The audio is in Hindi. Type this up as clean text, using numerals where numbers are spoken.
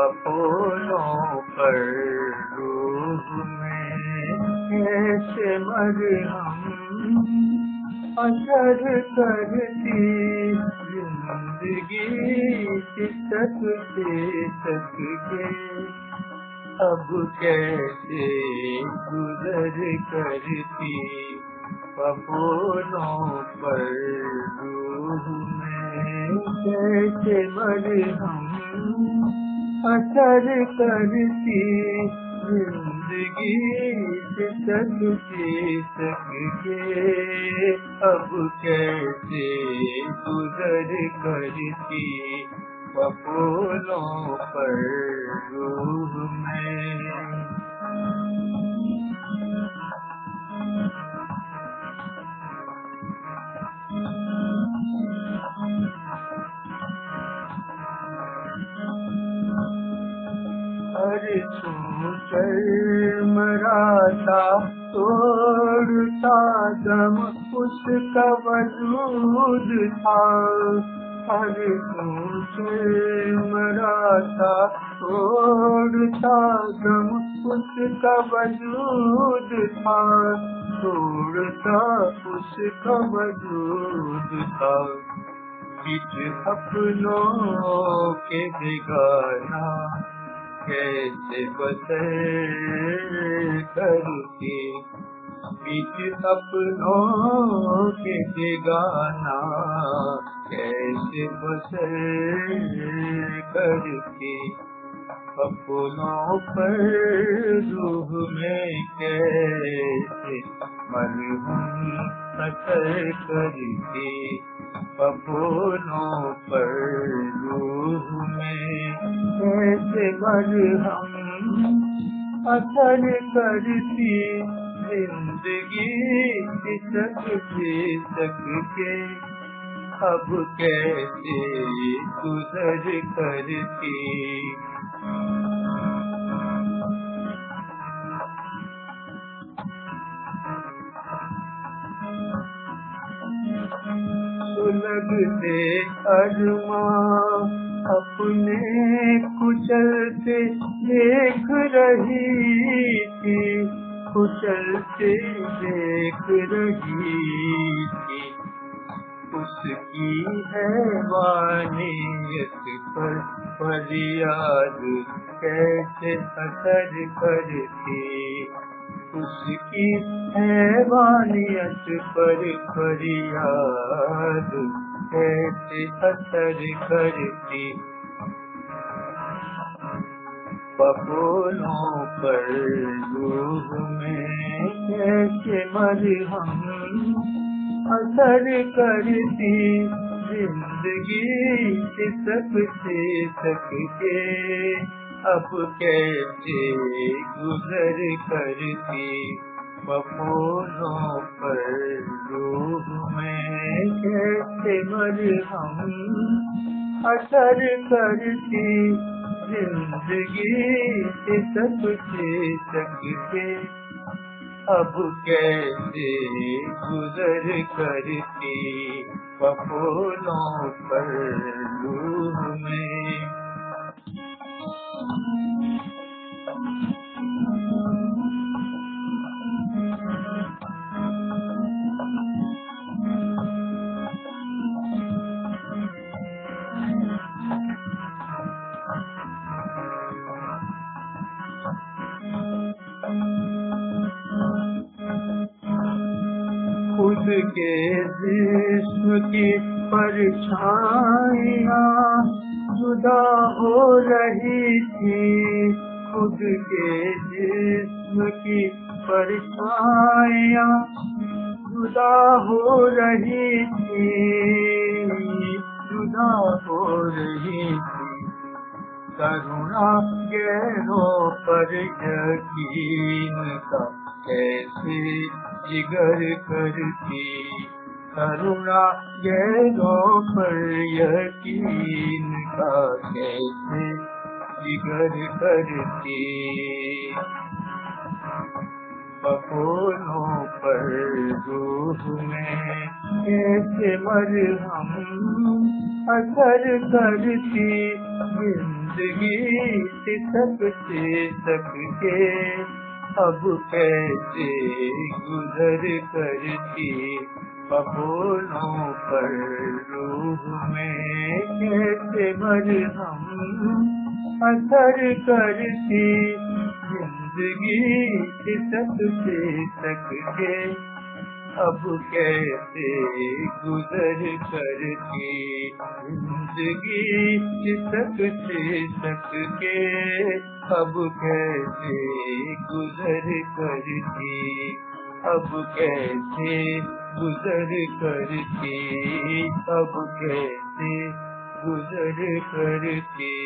पपोलों पर रूह में कैसे मरहम असर करती जिंदगी सिसक से सके। अब कैसे गुजर करती पपोलों पर रूह में कैसे मरहम असर करती जिंदगी सिसक से सके। अब कैसे गुजर करती पपोलों पर रूह में। हर मराता तोड़ता दम उसका वजूद था। हर मराता तोड़ता दम उसका वजूद था। तोड़ता उसका वजूद था। बीच अपनों के बेगाना कैसे बसर करती। बीच अपनों के बेगाना कैसे बसर करती। पपोलों पर रूह में कैसे मरहम असर करती। पपोलों पर रूह में कैसे मरहम असर करती जिंदगी सिसक से सके। अब कैसे गुजर करती सुलगते अरमां अपने कुचलते देख रही थी। कुचलते देख रही थी। उसकी हैवानियत पर फरियाद कैसे असर करती। उसकी हैवानियत पर फरियाद कैसे असर करती। पपोलों पर रूह में कैसे मरहम असर करती जिंदगी सिसक से सके। अब कैसे गुजर करती पपोलों पर रूह में कैसे मरहम असर करती जिंदगी सिसक से सके। अब कैसे गुजर करती पपोलों पर रूह में। खुद के जिस्म की परछाइयाँ जुदा हो रही थी। खुद के जिस्म की परछाइयाँ जुदा हो रही थी। जुदा हो रही थी। करुणा गैरों पर यकीन का कैसे जिगर करती। करुणा गैरों पर यकीन का कैसे जिगर करती। पपोलों पर रूह में कैसे मरहम असर करती जिंदगी सिसक सिसक के, अब कैसे गुजर करती बबूलों पर रूह में। कैसे मरहम असर करती जिंदगी सिसक सिसक के, अब कैसे गुजर करती जिंदगी सिसक सिसक के, अब कैसे गुजर करती, अब कैसे गुजर करती, अब कैसे गुजर करती।